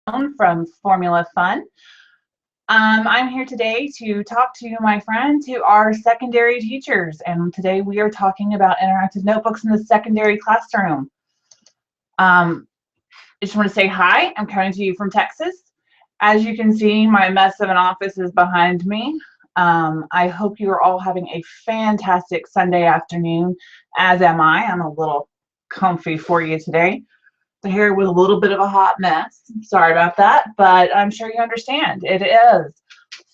from Formula Fun. I'm here today to talk to my friends who are secondary teachers, and today we are talking about interactive notebooks in the secondary classroom. I just want to say hi. I'm coming to you from Texas. As you can see, my mess of an office is behind me. I hope you are all having a fantastic Sunday afternoon, as am I. I'm a little comfy for you today. The hair was a little bit of a hot mess. Sorry about that, but I'm sure you understand. It is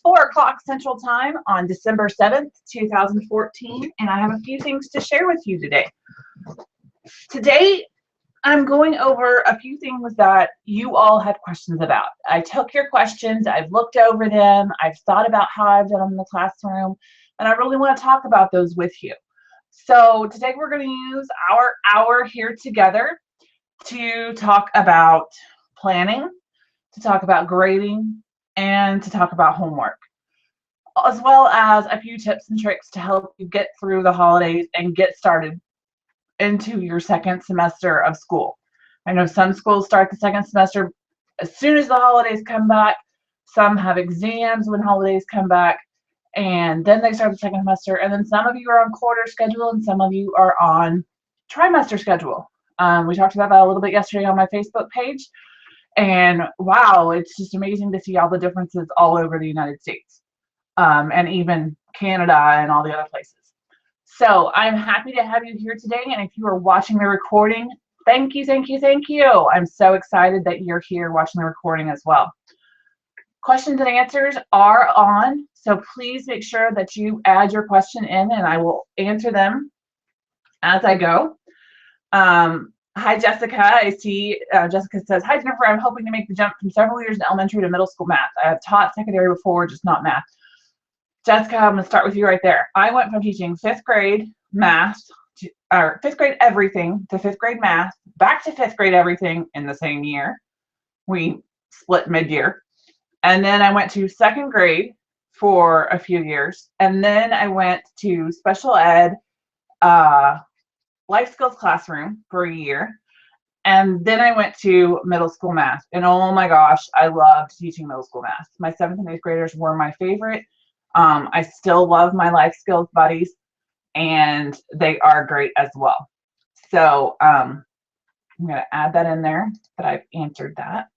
4 o'clock Central Time on December 7th, 2014, and I have a few things to share with you today. Today, I'm going over a few things that you all had questions about. I took your questions, I've looked over them, I've thought about how I've done them in the classroom, and I really want to talk about those with you. So today we're going to use our hour here together to talk about planning, to talk about grading, and to talk about homework, as well as a few tips and tricks to help you get through the holidays and get started into your second semester of school. I know some schools start the second semester as soon as the holidays come back. Some have exams when holidays come back, and then they start the second semester. And then some of you are on quarter schedule, and some of you are on trimester schedule. We talked about that a little bit yesterday on my Facebook page. And wow, it's just amazing to see all the differences all over the United States, and even Canada and all the other places. So I'm happy to have you here today. And if you are watching the recording, thank you, thank you, thank you. I'm so excited that you're here watching the recording as well. Questions and answers are on, so please make sure that you add your question in and I will answer them as I go. Hi, Jessica. I see Jessica says, hi, Jennifer. I'm hoping to make the jump from several years in elementary to middle school math. I have taught secondary before, just not math. Jessica, I'm going to start with you right there. I went from teaching fifth grade math, or fifth grade everything, to fifth grade math, back to fifth grade everything in the same year. We split mid-year. And then I went to second grade for a few years. And then I went to special ed, life skills classroom for a year. And then I went to middle school math. And oh my gosh, I loved teaching middle school math. My 7th and 8th graders were my favorite. I still love my life skills buddies, and they are great as well. So I'm going to add that in there, that I've answered that.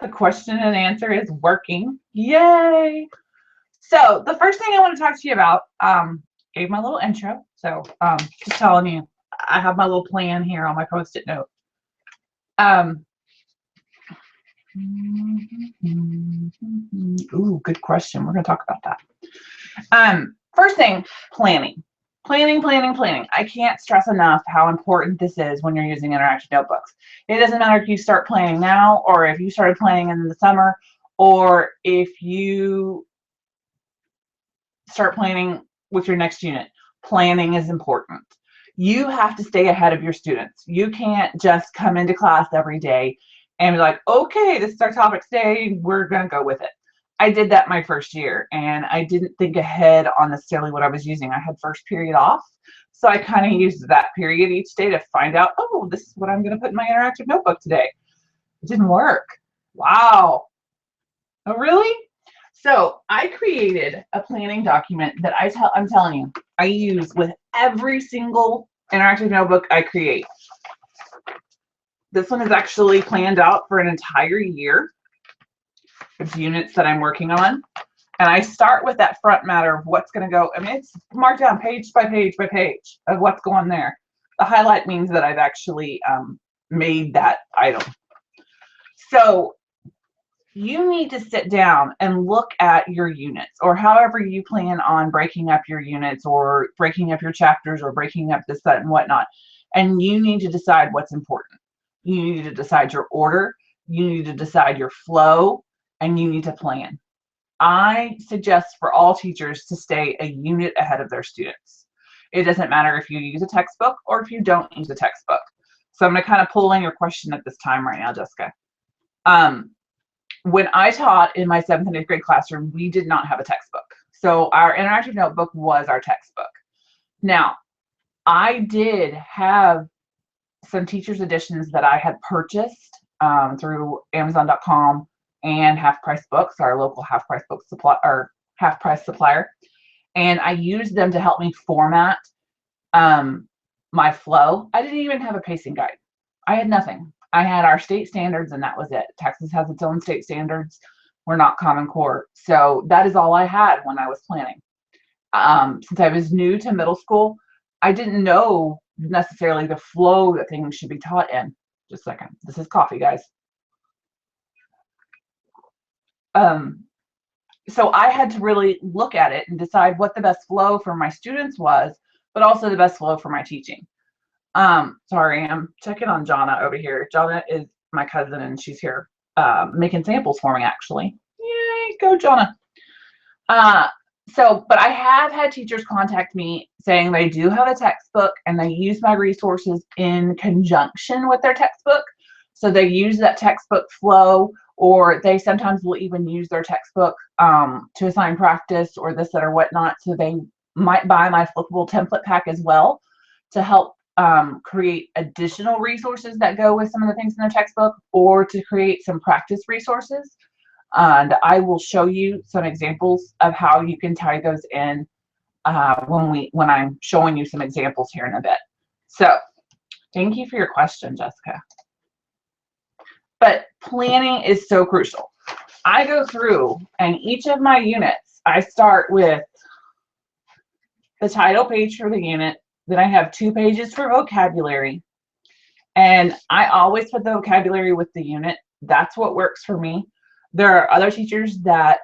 The question and answer is working. Yay! So the first thing I want to talk to you about, gave my little intro. So just telling you, I have my little plan here on my Post-it note. Ooh, good question. We're going to talk about that. First thing, planning. Planning. I can't stress enough how important this is when you're using interactive notebooks. It doesn't matter if you start planning now, or if you started planning in the summer, or if you start planning with your next unit. Planning is important. You have to stay ahead of your students. You can't just come into class every day and be like, okay, this is our topic today, we're going to go with it. I did that my first year, and I didn't think ahead on necessarily what I was using. I had first period off, so I kind of used that period each day to find out, oh, this is what I'm going to put in my interactive notebook today. It didn't work. Wow. Oh, really? So I created a planning document that I'm telling you, I use with every single interactive notebook I create. This one is actually planned out for an entire year of units that I'm working on. And I start with that front matter of what's going to go. I mean, it's marked down page by page by page of what's going there. The highlight means that I've actually made that item. So you need to sit down and look at your units, or however you plan on breaking up your units, or breaking up your chapters, or breaking up this, that, and whatnot. And you need to decide what's important. You need to decide your order. You need to decide your flow, and you need to plan. I suggest for all teachers to stay a unit ahead of their students. It doesn't matter if you use a textbook or if you don't use a textbook. So I'm going to kind of pull in your question at this time right now, Jessica. When I taught in my 7th and 8th grade classroom, we did not have a textbook. So our interactive notebook was our textbook. Now, I did have some teacher's editions that I had purchased through Amazon.com and Half Price Books, our local Half Price Book supply or Half Price supplier. And I used them to help me format my flow. I didn't even have a pacing guide. I had nothing. I had our state standards and that was it. Texas has its own state standards. We're not Common Core. So that is all I had when I was planning. Since I was new to middle school, I didn't know necessarily the flow that things should be taught in. Just a second. This is coffee, guys. So I had to really look at it and decide what the best flow for my students was, but also the best flow for my teaching. Sorry, I'm checking on Jonna over here. Jonna is my cousin and she's here making samples for me actually. Yay, go Jonna. But I have had teachers contact me saying they do have a textbook and they use my resources in conjunction with their textbook. So they use that textbook flow, or they sometimes will even use their textbook to assign practice or this, that, or whatnot. So they might buy my flippable template pack as well to help create additional resources that go with some of the things in their textbook, or to create some practice resources. And I will show you some examples of how you can tie those in when I'm showing you some examples here in a bit. So thank you for your question, Jessica. But planning is so crucial. I go through, and each of my units, I start with the title page for the unit. Then I have 2 pages for vocabulary. And I always put the vocabulary with the unit. That's what works for me. There are other teachers that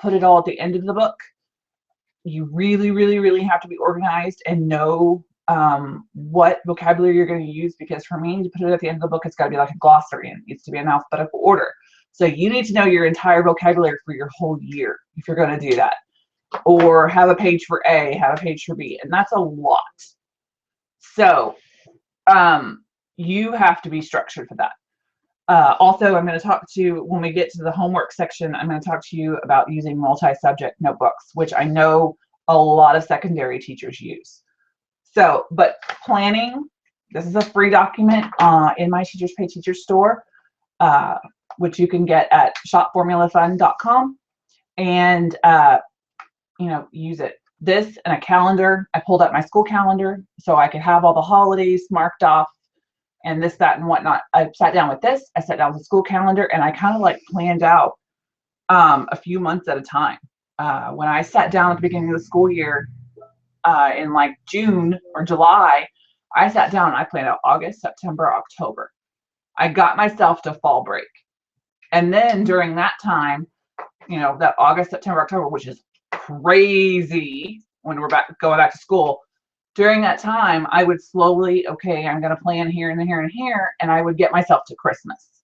put it all at the end of the book. You really, really, really have to be organized and know what vocabulary you're going to use, because for me to put it at the end of the book, it's got to be like a glossary and it needs to be in alphabetical order. So you need to know your entire vocabulary for your whole year if you're going to do that. Or have a page for A, have a page for B, and that's a lot. So you have to be structured for that. Also, I'm going to talk to you when we get to the homework section. I'm going to talk to you about using multi-subject notebooks, which I know a lot of secondary teachers use. So, but planning, this is a free document in my Teachers Pay Teachers store, which you can get at shopformulafund.com, and use it. This and a calendar. I pulled up my school calendar so I could have all the holidays marked off and this, that, and whatnot. I sat down with this. I sat down with the school calendar, and I kind of like planned out a few months at a time. When I sat down at the beginning of the school year in like June or July, I sat down and I planned out August, September, October. I got myself to fall break. And then during that time, that August, September, October, which is crazy when we're going back to school. During that time, I would slowly, okay, I'm going to plan here and here and here, and I would get myself to Christmas.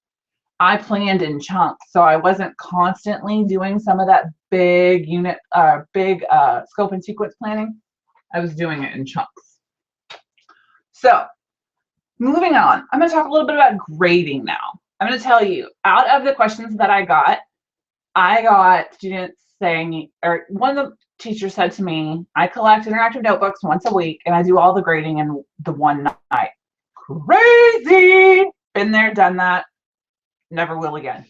I planned in chunks, so I wasn't constantly doing some of that big unit, scope and sequence planning. I was doing it in chunks. So moving on, I'm going to talk a little bit about grading now. I'm going to tell you, out of the questions that I got students saying, or one of the teachers said to me, I collect interactive notebooks once a week and I do all the grading in the one night. Crazy! Been there, done that, never will again.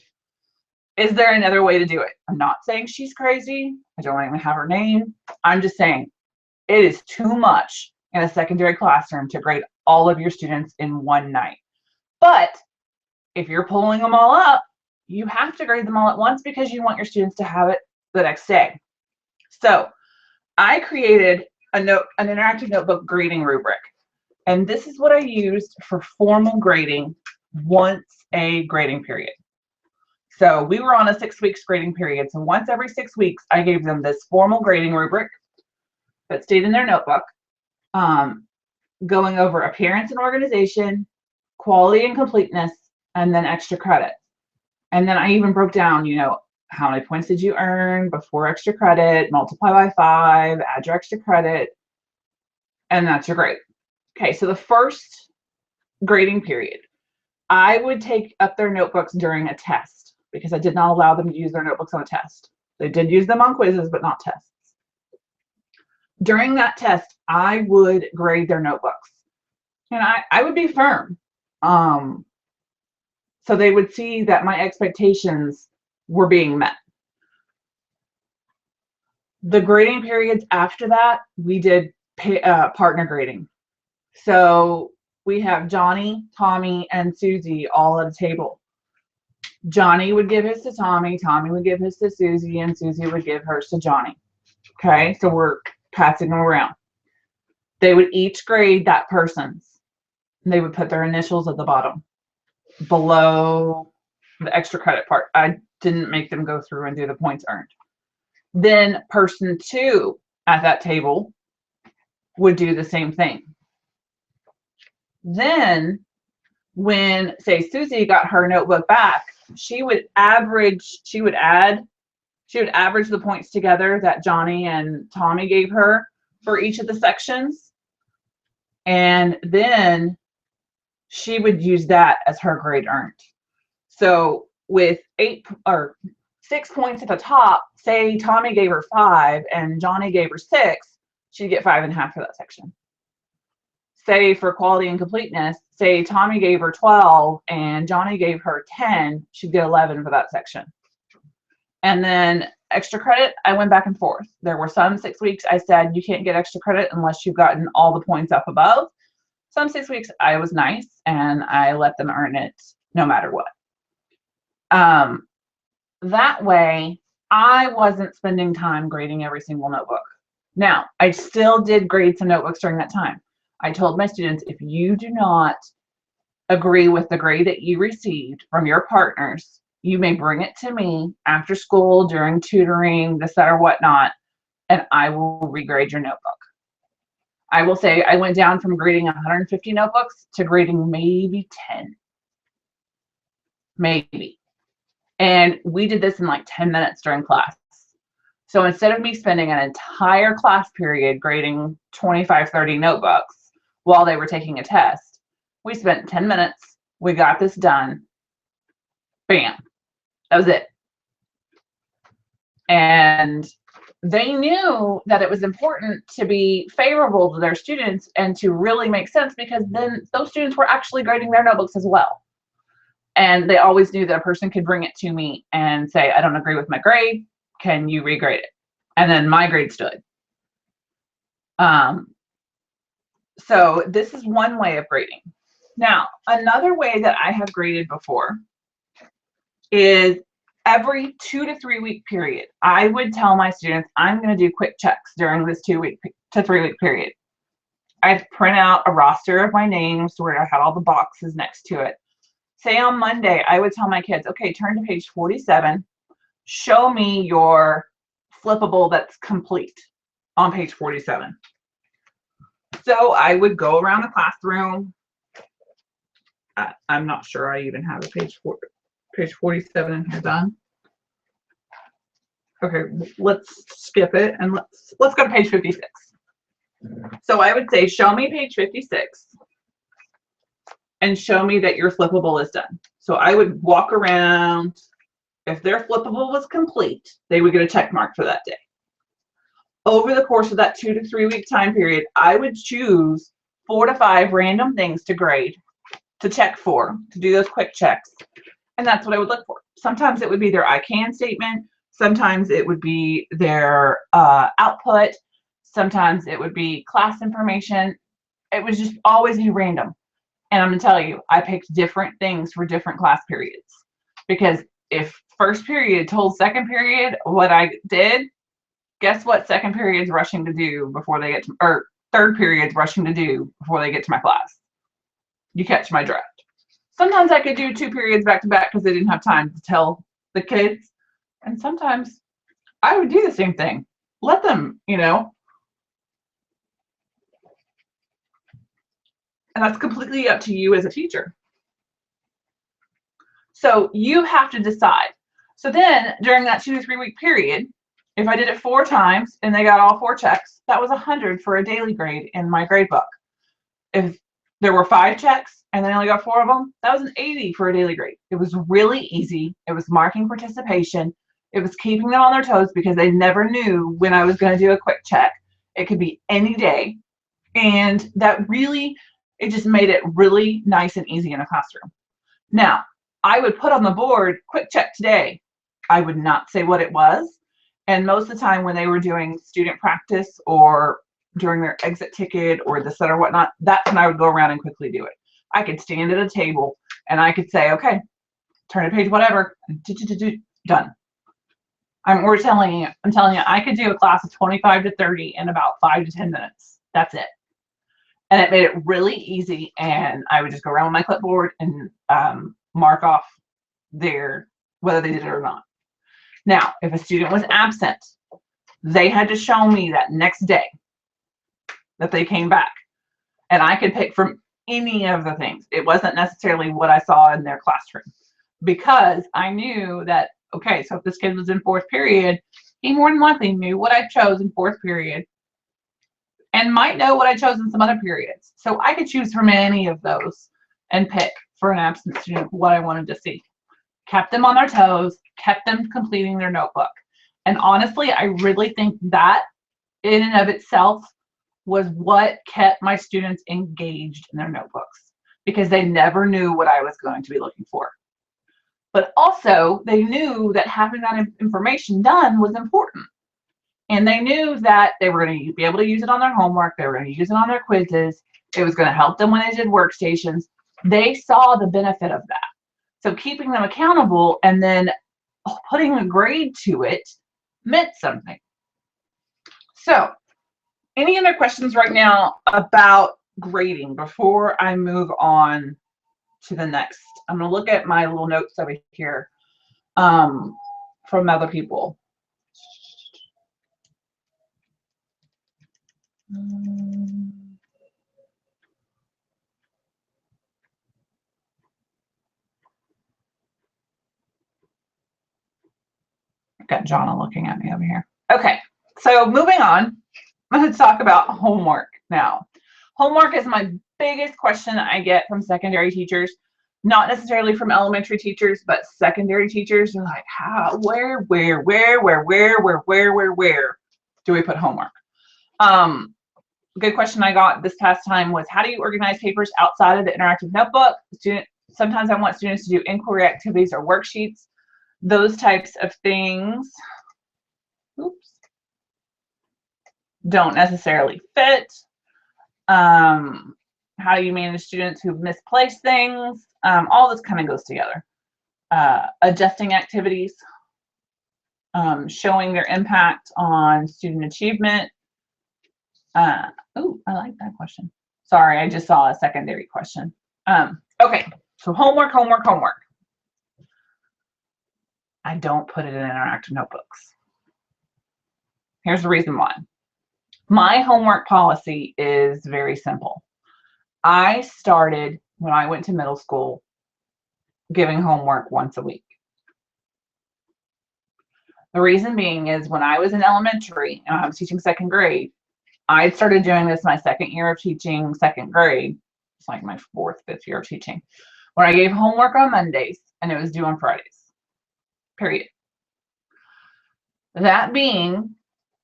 Is there another way to do it? I'm not saying she's crazy. I don't even have her name. I'm just saying it is too much in a secondary classroom to grade all of your students in one night. But if you're pulling them all up, you have to grade them all at once because you want your students to have it the next day. So I created an interactive notebook grading rubric. And this is what I used for formal grading once a grading period. So we were on a 6 weeks grading period. So once every 6 weeks, I gave them this formal grading rubric that stayed in their notebook, going over appearance and organization, quality and completeness, and then extra credit. And then I even broke down, how many points did you earn before extra credit, multiply by 5, add your extra credit, and that's your grade. Okay, so the first grading period, I would take up their notebooks during a test because I did not allow them to use their notebooks on a test. They did use them on quizzes, but not tests. During that test, I would grade their notebooks. And I would be firm. So they would see that my expectations were being met. The grading periods after that, we did partner grading. So we have Johnny, Tommy, and Susie all at a table. Johnny would give his to Tommy, Tommy would give his to Susie, and Susie would give hers to Johnny. Okay, so we're passing them around. They would each grade that person's. They would put their initials at the bottom, below the extra credit part. I didn't make them go through and do the points earned. Then person 2 at that table would do the same thing. Then when, say, Susie got her notebook back, she would average the points together that Johnny and Tommy gave her for each of the sections. And then she would use that as her grade earned. So with 6 points at the top, say Tommy gave her 5 and Johnny gave her 6, she'd get 5.5 for that section. Say for quality and completeness, say Tommy gave her 12 and Johnny gave her 10, she'd get 11 for that section. And then extra credit, I went back and forth. There were some 6 weeks I said you can't get extra credit unless you've gotten all the points up above. Some 6 weeks I was nice and I let them earn it no matter what. That way I wasn't spending time grading every single notebook. Now, I still did grade some notebooks during that time. I told my students, if you do not agree with the grade that you received from your partners, you may bring it to me after school, during tutoring, this, that, or whatnot, and I will regrade your notebook. I will say I went down from grading 150 notebooks to grading maybe 10. Maybe. And we did this in like 10 minutes during class. So instead of me spending an entire class period grading 25, 30 notebooks while they were taking a test, we spent 10 minutes. We got this done. Bam. That was it. And they knew that it was important to be favorable to their students and to really make sense, because then those students were actually grading their notebooks as well. And they always knew that a person could bring it to me and say, I don't agree with my grade. Can you regrade it? And then my grade stood. So this is one way of grading. Now, another way that I have graded before is every 2 to 3 week period. I would tell my students, I'm going to do quick checks during this 2 week to 3 week period. I'd print out a roster of my names where I had all the boxes next to it. Say on Monday, I would tell my kids, okay, turn to page 47. Show me your flippable that's complete on page 47. So I would go around the classroom. I'm not sure I even have a page 47 in here done. Okay, let's skip it and let's go to page 56. So I would say, show me page 56 and show me that your flippable is done. So I would walk around. If their flippable was complete, they would get a check mark for that day. Over the course of that 2 to 3 week time period, I would choose 4 to 5 random things to grade, to check for, to do those quick checks. And that's what I would look for. Sometimes it would be their I can statement. Sometimes it would be their output. Sometimes it would be class information. It was just always be random. And I'm going to tell you, I picked different things for different class periods. Because if first period told second period what I did, guess what second period's rushing to do before they get to, or third period's rushing to do before they get to my class? You catch my drift. Sometimes I could do 2 periods back to back because they didn't have time to tell the kids. And sometimes I would do the same thing. Let them, you know. And that's completely up to you as a teacher. So you have to decide. So then during that 2 to 3 week period, if I did it 4 times and they got all 4 checks, that was 100 for a daily grade in my grade book. If there were 5 checks and they only got 4 of them, that was an 80 for a daily grade. It was really easy. It was marking participation. It was keeping them on their toes because they never knew when I was going to do a quick check. It could be any day. And that really, it just made it really nice and easy in a classroom. Now, I would put on the board, quick check today. I would not say what it was. And most of the time when they were doing student practice or during their exit ticket or the set or whatnot, that's when I would go around and quickly do it. I could stand at a table and I could say, okay, turn to page whatever, done. I'm telling you, I could do a class of 25 to 30 in about 5 to 10 minutes. That's it. And it made it really easy. And I would just go around with my clipboard and mark off whether they did it or not. Now, if a student was absent, they had to show me that next day that they came back. And I could pick from any of the things. It wasn't necessarily what I saw in their classroom, because I knew that, okay, so if this kid was in 4th period, he more than likely knew what I chose in 4th period and might know what I chose in some other periods. So I could choose from any of those and pick for an absent student what I wanted to see. Kept them on their toes, kept them completing their notebook. And honestly, I really think that in and of itself was what kept my students engaged in their notebooks, because they never knew what I was going to be looking for. But also they knew that having that information done was important. And they knew that they were going to be able to use it on their homework. They were going to use it on their quizzes. It was going to help them when they did workstations. They saw the benefit of that. So keeping them accountable and then putting a grade to it meant something. So any other questions right now about grading before I move on to the next? I'm going to look at my little notes over here from other people. I've got Jonna looking at me over here. Okay, so moving on, let's talk about homework now. Homework is my biggest question I get from secondary teachers, not necessarily from elementary teachers, but secondary teachers. They're like, how, where do we put homework? Good question I got this past time was, how do you organize papers outside of the interactive notebook? Sometimes I want students to do inquiry activities or worksheets. Those types of things, oops, don't necessarily fit. How do you manage students who've misplaced things? All this kind of goes together. Adjusting activities, showing their impact on student achievement. Oh, I like that question. Sorry, I just saw a secondary question. Okay, so homework. I don't put it in interactive notebooks. Here's the reason why. My homework policy is very simple. I started when I went to middle school giving homework once a week. The reason being is when I was in elementary and I was teaching 2nd grade, I started doing this my 2nd year of teaching 2nd grade. It's like my 4th, 5th year of teaching, where I gave homework on Mondays and it was due on Fridays, period. That being,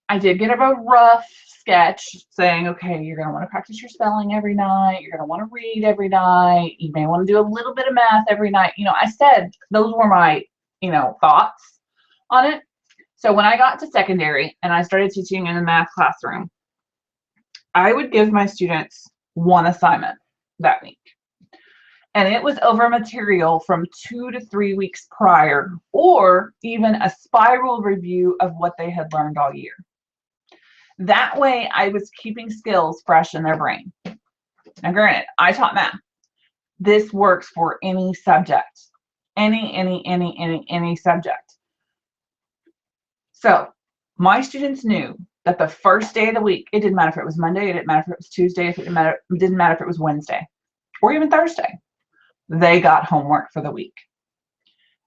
I did get a rough sketch saying, okay, you're going to want to practice your spelling every night. You're going to want to read every night. You may want to do a little bit of math every night. You know, I said those were my, thoughts on it. So when I got to secondary and I started teaching in the math classroom, I would give my students one assignment that week. And it was over material from 2 to 3 weeks prior, or even a spiral review of what they had learned all year. That way I was keeping skills fresh in their brain. Now granted, I taught math. This works for any subject, any subject. So my students knew that the first day of the week, it didn't matter if it was Monday, it didn't matter if it was Tuesday, it didn't matter if it was Wednesday or even Thursday, they got homework for the week.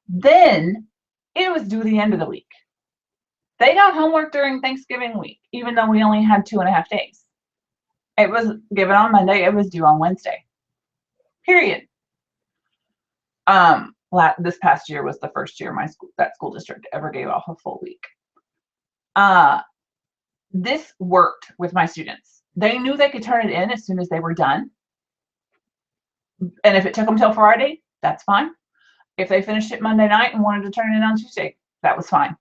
Then it was due the end of the week. They got homework during Thanksgiving week, even though we only had 2.5 days. It was given on Monday, it was due on Wednesday, period. This past year was the first year that school district ever gave off a full week. This worked with my students. They knew they could turn it in as soon as they were done. And if it took them till Friday, that's fine. If they finished it Monday night and wanted to turn it in on Tuesday, that was fine.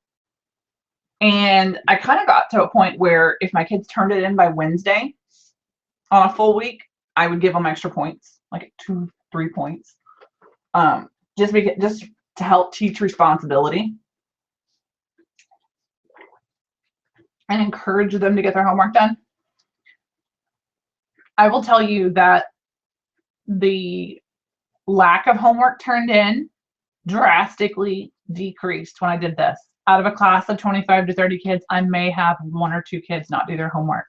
And I kind of got to a point where if my kids turned it in by Wednesday on a full week, I would give them extra points, like 2-3 points, just to help teach responsibility and encourage them to get their homework done. I will tell you that the lack of homework turned in drastically decreased when I did this. Out of a class of 25 to 30 kids, I may have 1 or 2 kids not do their homework.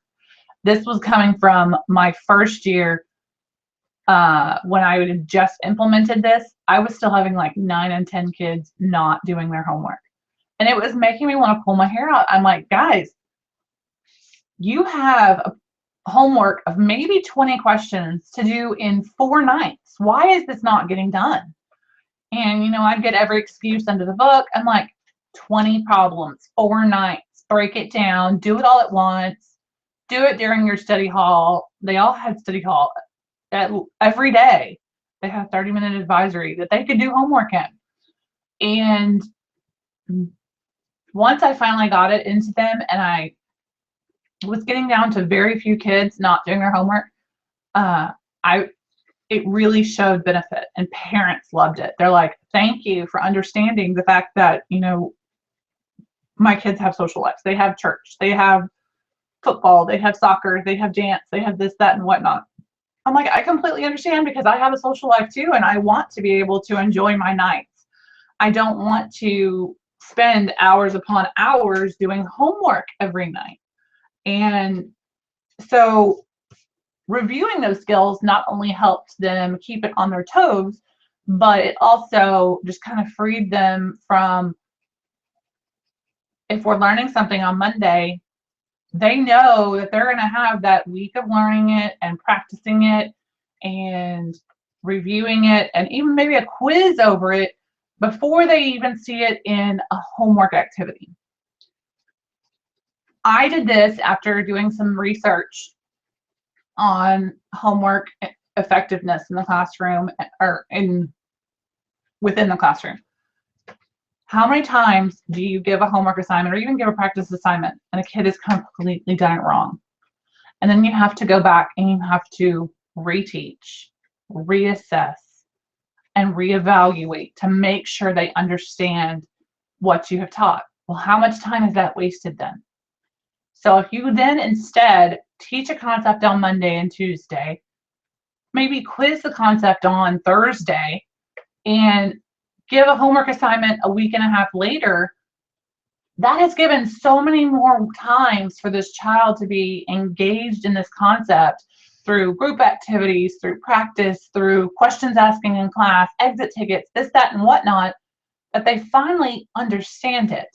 This was coming from my first year when I had just implemented this. I was still having like 9 and 10 kids not doing their homework. And it was making me want to pull my hair out. I'm like, guys, you have a homework of maybe 20 questions to do in 4 nights. Why is this not getting done? And, I'd get every excuse under the book. I'm like, 20 problems, 4 nights, break it down, do it all at once, do it during your study hall. They all had study hall every day. They had a 30-minute advisory that they could do homework in. And once I finally got it into them and I was getting down to very few kids not doing their homework, it really showed benefit, and parents loved it. They're like, thank you for understanding the fact that, my kids have social lives. They have church, they have football, they have soccer, they have dance, they have this, that, and whatnot. I'm like, I completely understand, because I have a social life too, and I want to be able to enjoy my nights. I don't want to spend hours upon hours doing homework every night. And so reviewing those skills not only helped them keep it on their toes, but it also just kind of freed them from, if we're learning something on Monday, they know that they're going to have that week of learning it and practicing it and reviewing it and even maybe a quiz over it before they even see it in a homework activity. I did this after doing some research on homework effectiveness in the classroom or within the classroom. How many times do you give a homework assignment or even give a practice assignment and a kid has completely done it wrong? And then you have to go back and you have to reteach, reassess, and reevaluate to make sure they understand what you have taught. Well, how much time is that wasted then? So if you then instead teach a concept on Monday and Tuesday, maybe quiz the concept on Thursday, and give a homework assignment a week and a half later, that has given so many more times for this child to be engaged in this concept through group activities, through practice, through questions asking in class, exit tickets, this, that, and whatnot, that they finally understand it.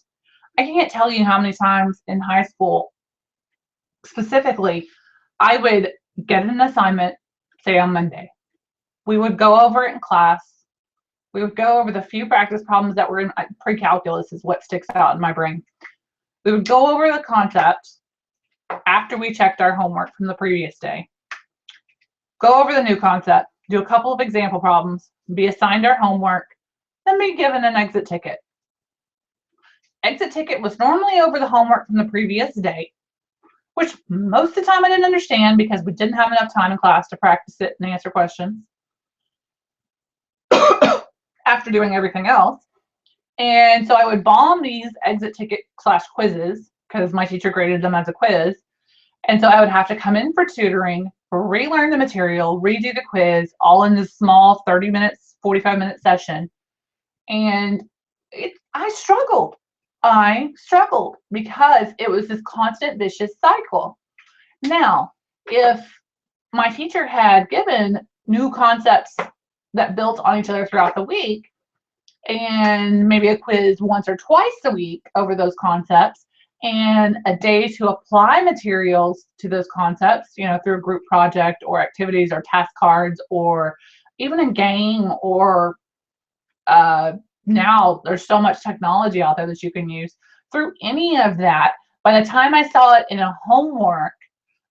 I can't tell you how many times in high school, specifically, I would get an assignment, say on Monday. We would go over it in class. We would go over the few practice problems that were in pre-calculus is what sticks out in my brain. We would go over the concept after we checked our homework from the previous day. Go over the new concept, do a couple of example problems, be assigned our homework, then be given an exit ticket. Exit ticket was normally over the homework from the previous day, which most of the time I didn't understand because we didn't have enough time in class to practice it and answer questions after doing everything else. And so I would bomb these exit ticket / quizzes because my teacher graded them as a quiz. And so I would have to come in for tutoring, relearn the material, redo the quiz, all in this small 30 minutes, 45-minute session. And I struggled. I struggled because it was this constant vicious cycle. Now, if my teacher had given new concepts that built on each other throughout the week and maybe a quiz once or twice a week over those concepts and a day to apply materials to those concepts, through a group project or activities or task cards or even a game or now there's so much technology out there that you can use. Through any of that, by the time I saw it in a homework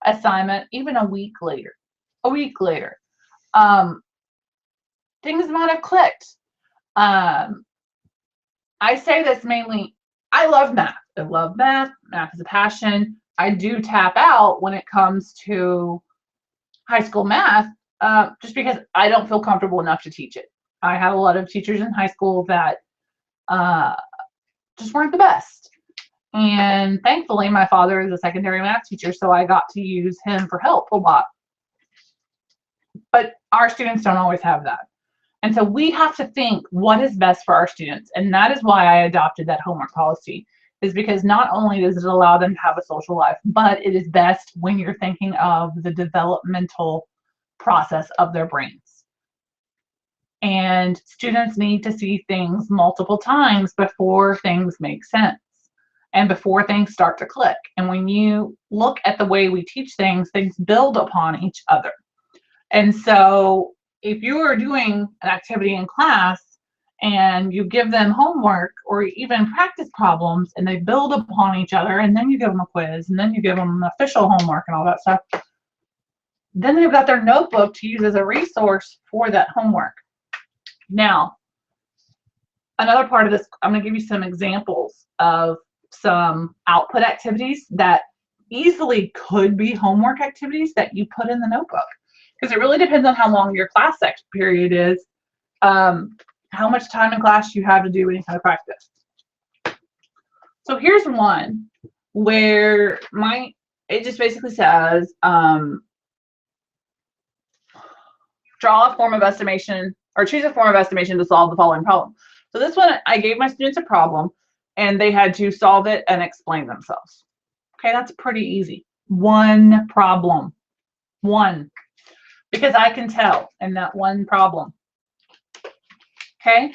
assignment, even a week later, things might have clicked. Um, I say this mainly, I love math. I love math. Math is a passion. I do tap out when it comes to high school math, just because I don't feel comfortable enough to teach it. I had a lot of teachers in high school that uh, just weren't the best. And thankfully, my father is a secondary math teacher, so I got to use him for help a lot. But our students don't always have that. And so we have to think what is best for our students. And that is why I adopted that homework policy, is because not only does it allow them to have a social life, but it is best when you're thinking of the developmental process of their brains. And students need to see things multiple times before things make sense and before things start to click. And when you look at the way we teach things, things build upon each other. And so if you are doing an activity in class and you give them homework or even practice problems and they build upon each other, and then you give them a quiz, and then you give them official homework and all that stuff, then they've got their notebook to use as a resource for that homework. Now, another part of this, I'm going to give you some examples of some output activities that easily could be homework activities that you put in the notebook, because it really depends on how long your class period is, how much time in class you have to do any kind of practice. So here's one where it just basically says, draw a form of estimation, or choose a form of estimation to solve the following problem. So this one, I gave my students a problem and they had to solve it and explain themselves. Okay, that's pretty easy. One problem. One. Because I can tell in that one problem. Okay.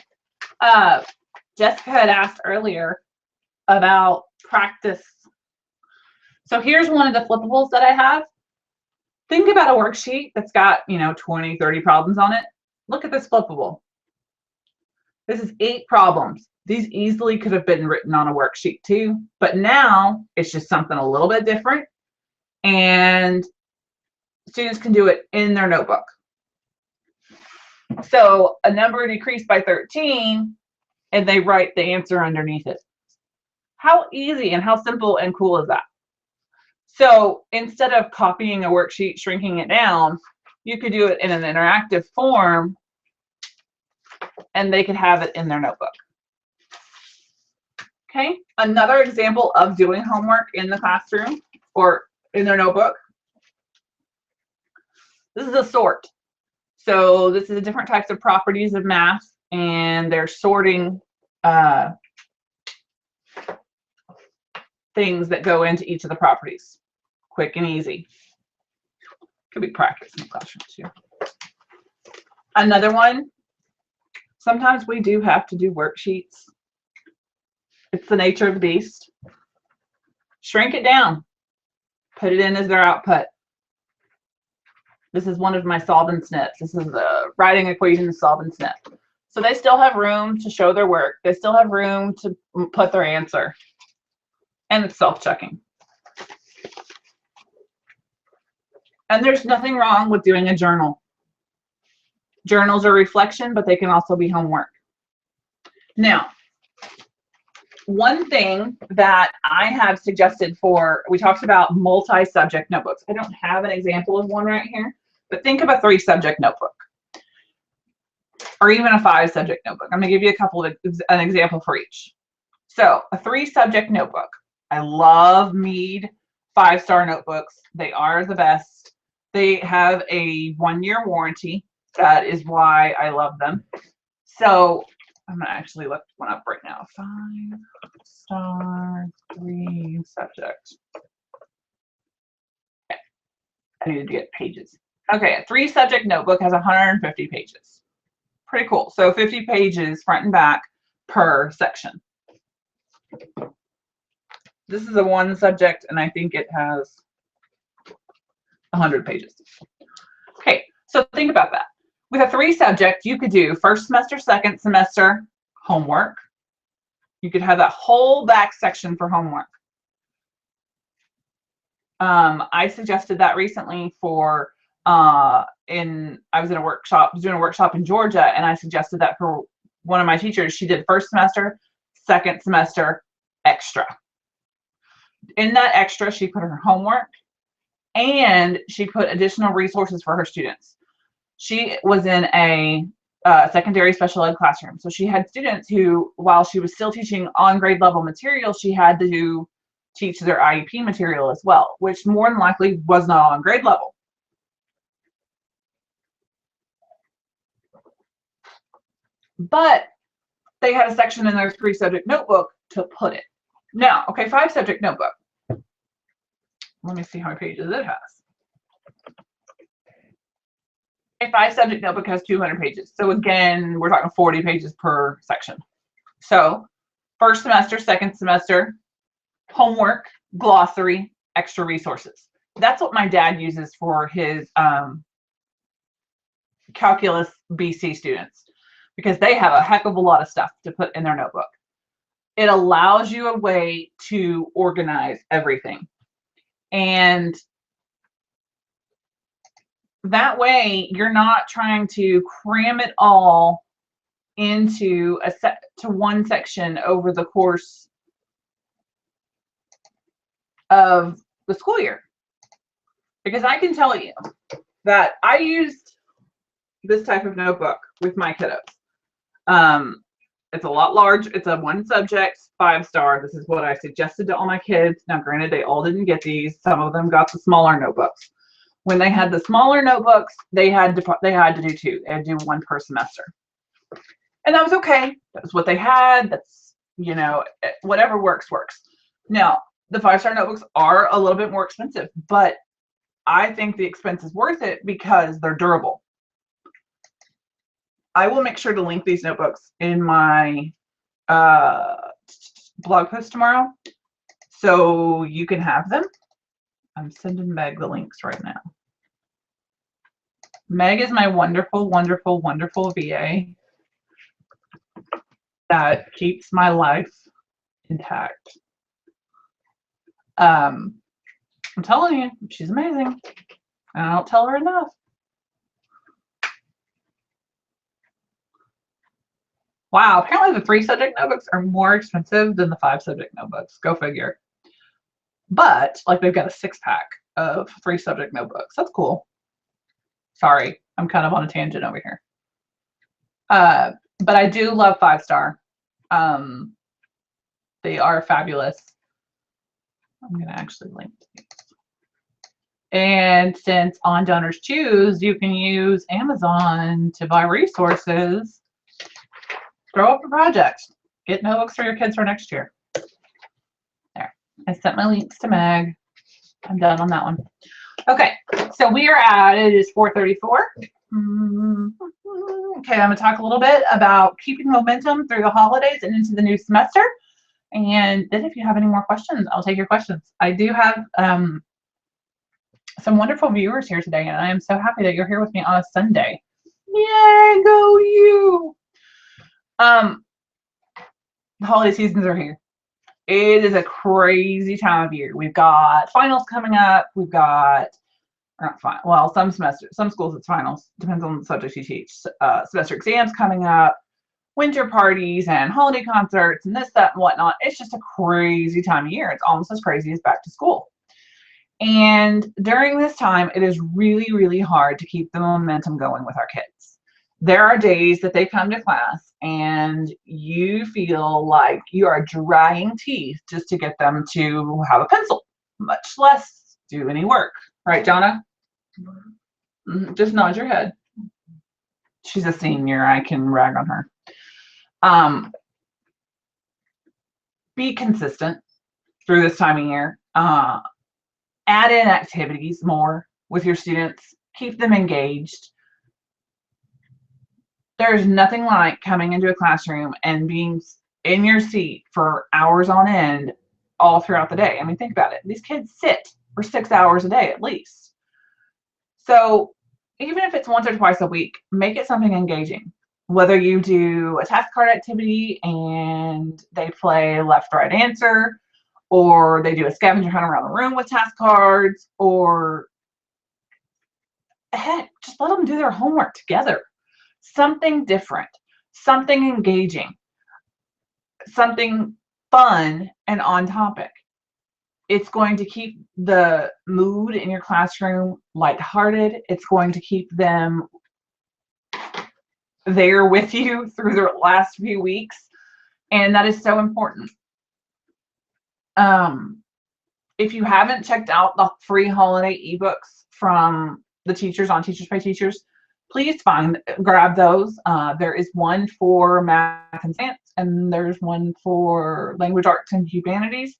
Jessica had asked earlier about practice. So here's one of the flippables that I have. Think about a worksheet that's got, 20, 30 problems on it. Look at this flippable. This is 8 problems. These easily could have been written on a worksheet too, but now it's just something a little bit different, and students can do it in their notebook. So a number decreased by 13, and they write the answer underneath it. How easy and how simple and cool is that? So instead of copying a worksheet, shrinking it down, you could do it in an interactive form, and they could have it in their notebook. Okay, another example of doing homework in the classroom or in their notebook. This is a sort. So this is the different types of properties of math, and they're sorting things that go into each of the properties. Quick and easy. Could be practice in the classroom too. Another one, sometimes we do have to do worksheets. It's the nature of the beast. Shrink it down. Put it in as their output. This is one of my solve and snips. This is the writing equation solve and snip. So they still have room to show their work. They still have room to put their answer. And it's self-checking. And there's nothing wrong with doing a journal. Journals are reflection, but they can also be homework. Now, one thing that I have suggested we talked about multi-subject notebooks. I don't have an example of one right here, but think of a 3-subject notebook or even a 5-subject notebook. I'm going to give you an example for each. So a 3-subject notebook. I love Mead 5-star notebooks. They are the best. They have a 1-year warranty. That is why I love them. So I'm going to actually look one up right now. 5-star, 3-subject. Okay. I needed to get pages. Okay, a 3-subject notebook has 150 pages. Pretty cool. So 50 pages front and back per section. This is a 1-subject, and I think it has 100 pages. Okay, so think about that. With a 3-subject, you could do first semester, second semester homework. You could have that whole back section for homework. I suggested that recently for I was in a workshop, doing a workshop in Georgia, and I suggested that for one of my teachers, she did first semester, second semester, extra. In that extra, she put her homework and she put additional resources for her students. She was in a secondary special ed classroom. So she had students who, while she was still teaching on grade level material, she had to teach their IEP material as well, which more than likely was not on grade level. But they had a section in their 3-subject notebook to put it. Now, okay, 5-subject notebook. Let me see how many pages it has. A 5-subject notebook has 200 pages. So again, we're talking 40 pages per section. So first semester, second semester, homework, glossary, extra resources. That's what my dad uses for his calculus BC students, because they have a heck of a lot of stuff to put in their notebook. It allows you a way to organize everything. And that way you're not trying to cram it all into one section over the course of the school year. Because I can tell you that I used this type of notebook with my kiddos. It's a lot large. It's a 1-subject, 5-star. This is what I suggested to all my kids. Now, granted, they all didn't get these. Some of them got the smaller notebooks. When they had the smaller notebooks, they had to do 2. They had to do 1 per semester. And that was okay. That was what they had. That's, you know, whatever works. Now, the 5-star notebooks are a little bit more expensive, but I think the expense is worth it because they're durable. I will make sure to link these notebooks in my blog post tomorrow so you can have them. I'm sending Meg the links right now. Meg is my wonderful, wonderful, wonderful VA that keeps my life intact. I'm telling you, she's amazing. I don't tell her enough. Wow, apparently the 3-subject notebooks are more expensive than the 5-subject notebooks. Go figure. But like they've got a 6-pack of 3-subject notebooks. That's cool. Sorry, I'm kind of on a tangent over here. But I do love 5-star. They are fabulous. I'm going to actually link to these. And since on Donors Choose, you can use Amazon to buy resources. Throw up a project. Get notebooks for your kids for next year. There. I sent my links to Meg. I'm done on that one. Okay, so we are at, it is 4:34. Okay, I'm going to talk a little bit about keeping momentum through the holidays and into the new semester. And then if you have any more questions, I'll take your questions. I do have some wonderful viewers here today, and I am so happy that you're here with me on a Sunday. Yay, go you! The holiday seasons are here. It is a crazy time of year. We've got finals coming up. We've got, or not final, well, some schools it's finals. Depends on the subject you teach. Semester exams coming up, winter parties and holiday concerts and this, that, and whatnot. It's just a crazy time of year. It's almost as crazy as back to school. And during this time, it is really, really hard to keep the momentum going with our kids. There are days that they come to class and you feel like you are drying teeth just to get them to have a pencil, much less do any work. Right, Donna? Just nod your head. She's a senior. I can rag on her. Be consistent through this time of year. Add in activities more with your students. Keep them engaged. There's nothing like coming into a classroom and being in your seat for hours on end all throughout the day. I mean, think about it. These kids sit for 6 hours a day at least. So even if it's once or twice a week, make it something engaging. Whether you do a task card activity and they play left, right answer, or they do a scavenger hunt around the room with task cards, or heck, just let them do their homework together. Something different. something engaging, something fun and on topic. It's going to keep the mood in your classroom lighthearted. It's going to keep them there with you through the last few weeks. And that is so important. If you haven't checked out the free holiday ebooks from the teachers on Teachers Pay Teachers, please grab those. There is one for math and science, and there's one for language arts and humanities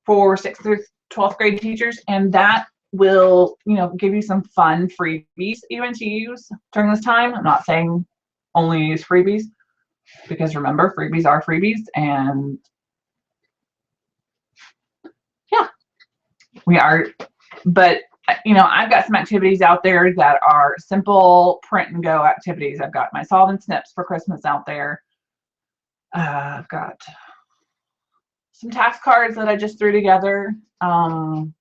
for 6th through 12th grade teachers, and that will, give you some fun freebies even to use during this time. I'm not saying only use freebies, because remember, freebies are freebies, and yeah, we are. But I've got some activities out there that are simple print and go activities. I've got my Solve and Snips for Christmas out there. I've got some task cards that I just threw together. I've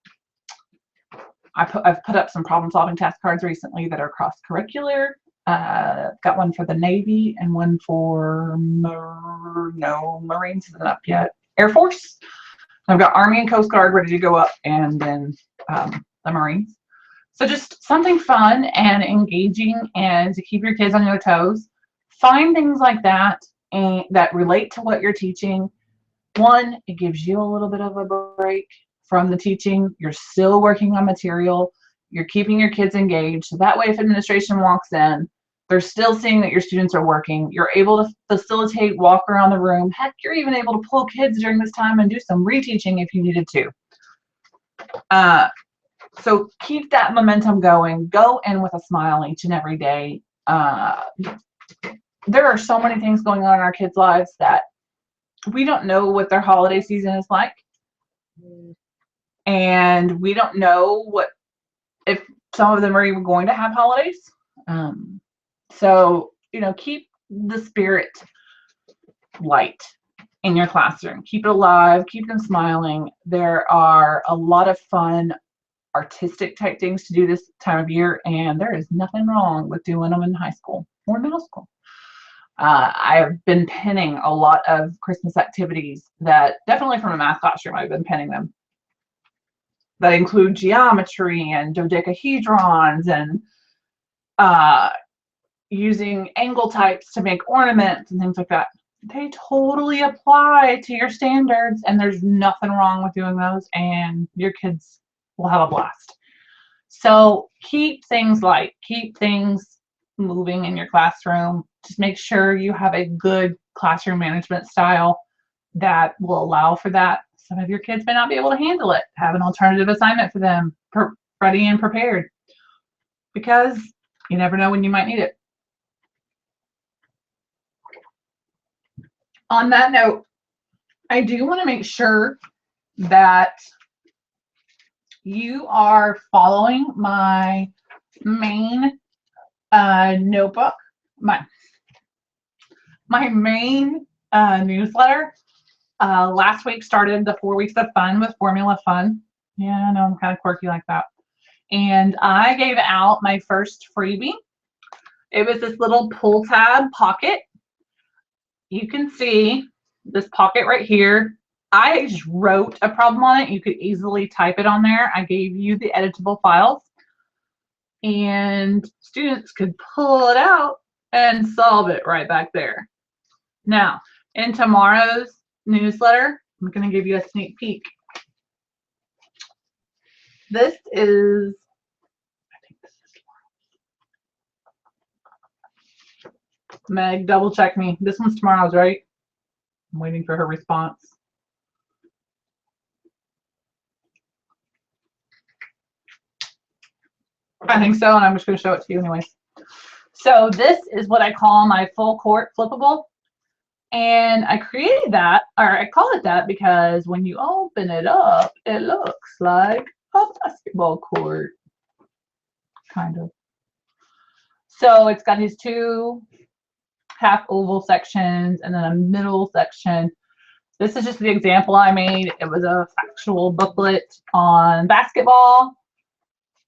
put up some problem solving task cards recently that are cross curricular. Got one for the Navy and one for Marines isn't up yet. Air Force. I've got Army and Coast Guard ready to go up, and then the Marines. So just something fun and engaging and to keep your kids on their toes. Find things like that and that relate to what you're teaching. One, it gives you a little bit of a break from the teaching. You're still working on material. You're keeping your kids engaged. So that way, if administration walks in, they're still seeing that your students are working. You're able to facilitate, walk around the room. Heck, you're even able to pull kids during this time and do some reteaching if you needed to. So keep that momentum going. Go in with a smile each and every day. There are so many things going on in our kids' lives that we don't know what their holiday season is like. And we don't know if some of them are even going to have holidays. So, keep the spirit light in your classroom. Keep it alive. Keep them smiling. There are a lot of fun artistic type things to do this time of year, and there is nothing wrong with doing them in high school or middle school. I've been pinning a lot of Christmas activities that, definitely from a math classroom, I've been pinning them, that include geometry and dodecahedrons and using angle types to make ornaments and things like that. They totally apply to your standards, and there's nothing wrong with doing those, and your kids will have a blast. So keep things light, keep things moving in your classroom. Just make sure you have a good classroom management style that will allow for that. Some of your kids may not be able to handle it. Have an alternative assignment for them, ready and prepared, because you never know when you might need it. On that note, I do want to make sure that you are following my main notebook, my main newsletter. Last week started the 4 weeks of fun with Formula Fun. Yeah, I know I'm kind of quirky like that. And I gave out my first freebie. It was this little pull tab pocket. You can see this pocket right here. I just wrote a problem on it. You could easily type it on there. I gave you the editable files, and students could pull it out and solve it right back there. Now, in tomorrow's newsletter, I'm going to give you a sneak peek. This is, I think this is tomorrow. Meg, double check me. This one's tomorrow's, right? I'm waiting for her response. I think so, and I'm just going to show it to you anyways. So this is what I call my full court flippable. And I created that, or I call it that, because when you open it up, it looks like a basketball court, kind of. So it's got these two half oval sections and then a middle section. This is just the example I made. It was a factual booklet on basketball,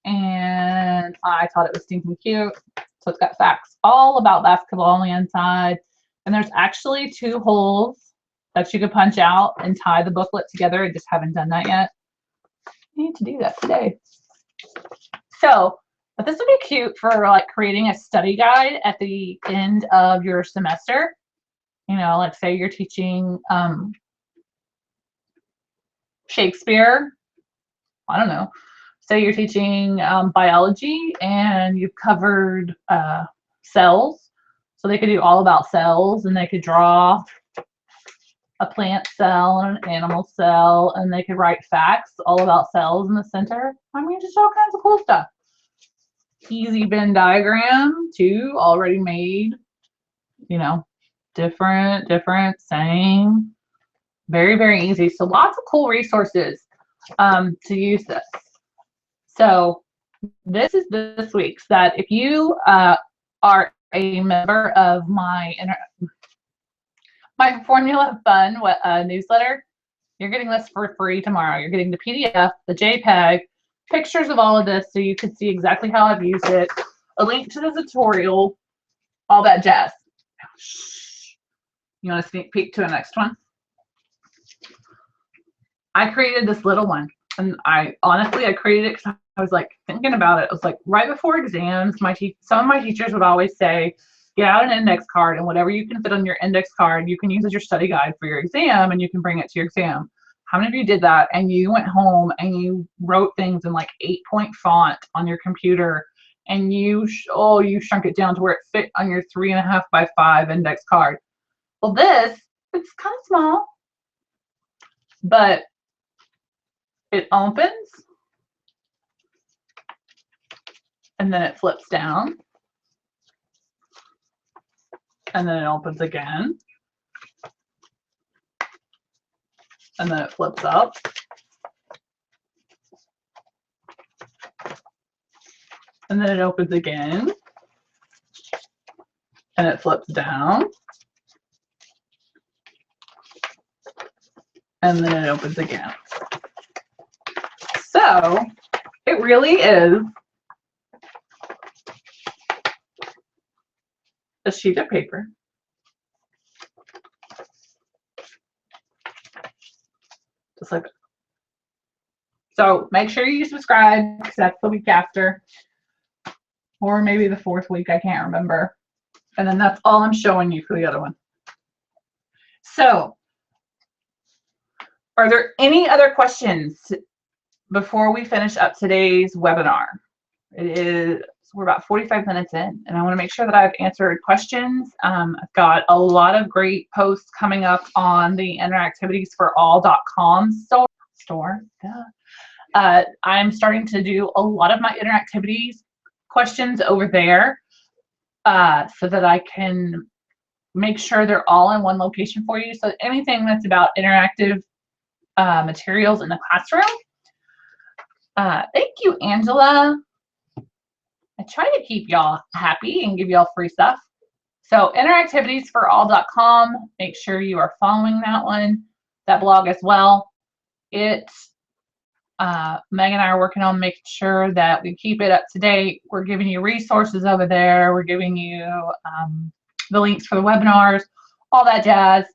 and I thought it was stinking cute. So it's got facts all about basketball on the inside. And there's actually 2 holes that you could punch out and tie the booklet together. I just haven't done that yet. I need to do that today. So, but this would be cute for like creating a study guide at the end of your semester. You know, like say you're teaching Shakespeare. I don't know. Say you're teaching biology and you've covered cells. So they could do all about cells, and they could draw a plant cell and an animal cell, and they could write facts all about cells in the center. I mean, just all kinds of cool stuff. Easy Venn diagram too, already made, you know, different, same. Very, very easy. So lots of cool resources to use this. So this is this week's, that if you are a member of my Formula Fun newsletter, you're getting this for free tomorrow. You're getting the PDF, the JPEG, pictures of all of this so you can see exactly how I've used it, a link to the tutorial, all that jazz. You want a sneak peek to the next one? I created this little one, and I created it because I was like thinking about it. It was like right before exams. Some of my teachers would always say, get out an index card, and whatever you can fit on your index card, you can use as your study guide for your exam, and you can bring it to your exam. How many of you did that and you went home and you wrote things in like 8-point font on your computer, and you shrunk it down to where it fit on your 3.5 by 5 index card? Well, it's kind of small, but it opens and then it flips down, and then it opens again, and then it flips up, and then it opens again, and it flips down, and then it opens again. So it really is a sheet of paper. Just like that. So make sure you subscribe, because that's the week after, or maybe the 4th week, I can't remember. And then that's all I'm showing you for the other one. So are there any other questions before we finish up today's webinar? We're about 45 minutes in, and I want to make sure that I've answered questions. I've got a lot of great posts coming up on the interactivitiesforall.com store. I'm starting to do a lot of my interactivities questions over there so that I can make sure they're all in one location for you. So anything that's about interactive materials in the classroom. Thank you, Angela. I try to keep y'all happy and give y'all free stuff. So interactivitiesforall.com, make sure you are following that blog as well. Meg and I are working on making sure that we keep it up to date. We're giving you resources over there. We're giving you the links for the webinars, all that jazz.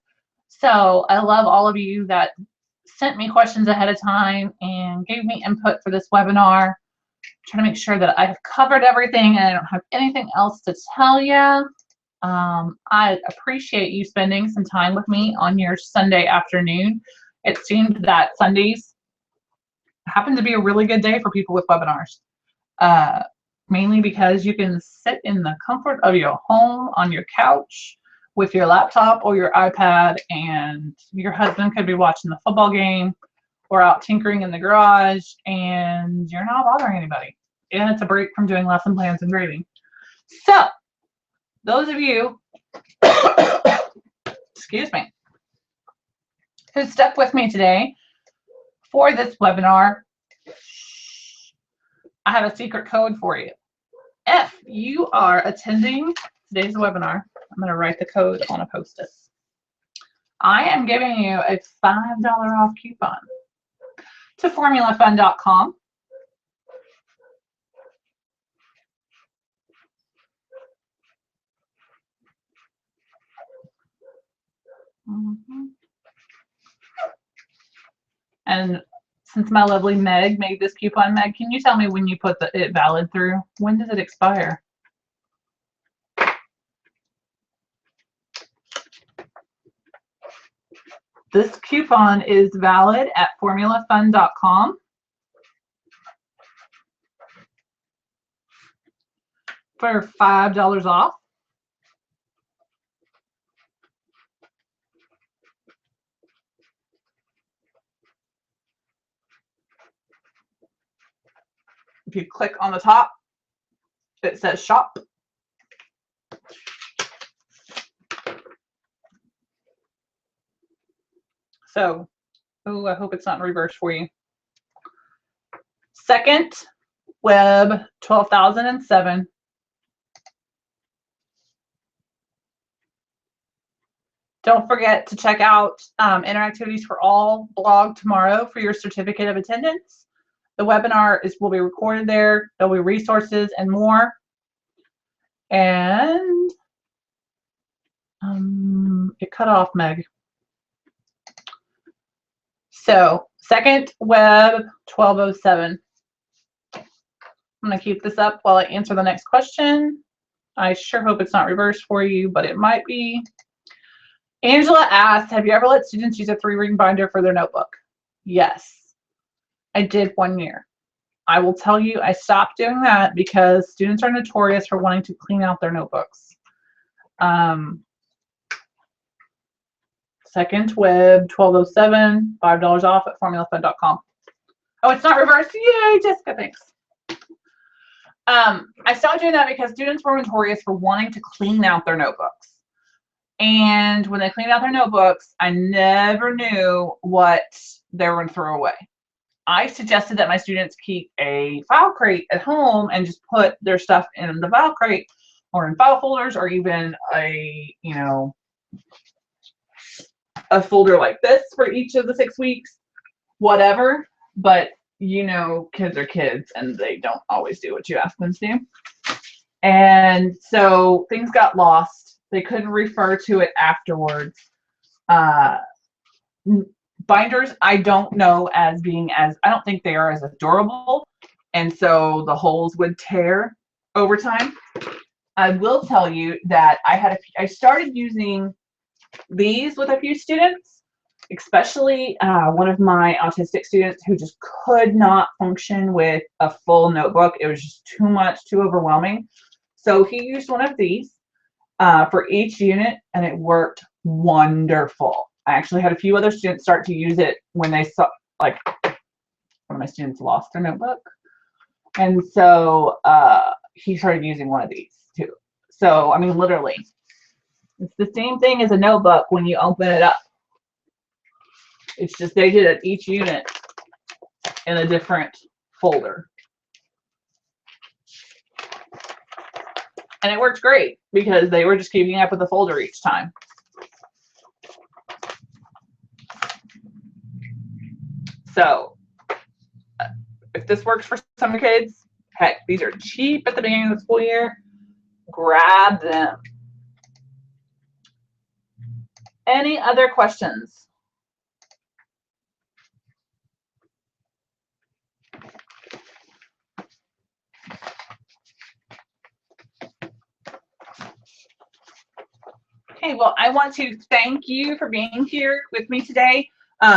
So I love all of you that sent me questions ahead of time and gave me input for this webinar. Trying to make sure that I've covered everything and I don't have anything else to tell you. I appreciate you spending some time with me on your Sunday afternoon. It seemed that Sundays happen to be a really good day for people with webinars, mainly because you can sit in the comfort of your home on your couch with your laptop or your iPad, and your husband could be watching the football game or out tinkering in the garage, and you're not bothering anybody. And it's a break from doing lesson plans and grading. So, those of you, excuse me, who stuck with me today for this webinar, I have a secret code for you. If you are attending today's webinar, I'm going to write the code on a Post-it. I am giving you a $5 off coupon to formulafun.com. Mhm. And since my lovely Meg made this coupon, Meg, can you tell me when you put it valid through? When does it expire? This coupon is valid at formulafun.com for $5 off. If you click on the top, it says shop. So, oh, I hope it's not in reverse for you. Second Web 12,007. Don't forget to check out Interactivities for All blog tomorrow for your certificate of attendance. The webinar will be recorded there. There'll be resources and more. And it cut off, Meg. So, Second Web 1207. I'm going to keep this up while I answer the next question. I sure hope it's not reversed for you, but it might be. Angela asked, have you ever let students use a 3-ring binder for their notebook? Yes, I did 1 year. I will tell you, I stopped doing that because students are notorious for wanting to clean out their notebooks. Second Web 1207, $5 off at formulafun.com. Oh, it's not reversed. Yay, Jessica, thanks. I stopped doing that because students were notorious for wanting to clean out their notebooks. And when they cleaned out their notebooks, I never knew what they were going to throw away. I suggested that my students keep a file crate at home and just put their stuff in the file crate or in file folders, or even a, you know, a folder like this for each of the 6 weeks, whatever. But you know, kids are kids and they don't always do what you ask them to do. And so things got lost. They couldn't refer to it afterwards. Binders, I don't know as being as, I don't think they are as durable. And so the holes would tear over time. I will tell you that I started using these with a few students, especially one of my autistic students who just could not function with a full notebook. It was just too much, too overwhelming. So he used one of these for each unit, and it worked wonderful. I actually had a few other students start to use it when they saw, like, one of my students lost their notebook. And so he started using one of these too. So, I mean, literally, it's the same thing as a notebook when you open it up. It's just they did it each unit in a different folder. And it works great because they were just keeping up with the folder each time. So if this works for some kids, heck, these are cheap at the beginning of the school year. Grab them. Any other questions? Okay, well, I want to thank you for being here with me today.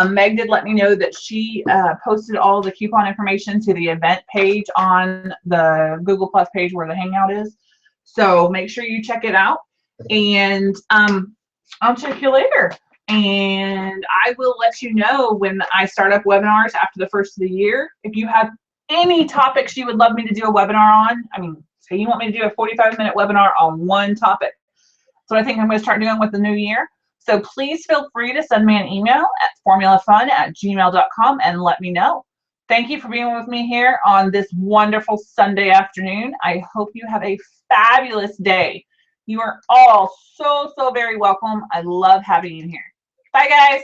Meg did let me know that she posted all the coupon information to the event page on the Google Plus page where the Hangout is. So make sure you check it out. And I'll check you later. And I will let you know when I start up webinars after the first of the year. If you have any topics you would love me to do a webinar on, I mean, say you want me to do a 45-minute webinar on one topic. So I think I'm going to start doing with the new year. So please feel free to send me an email at formulafun@gmail.com and let me know. Thank you for being with me here on this wonderful Sunday afternoon. I hope you have a fabulous day. You are all so, so very welcome. I love having you here. Bye, guys.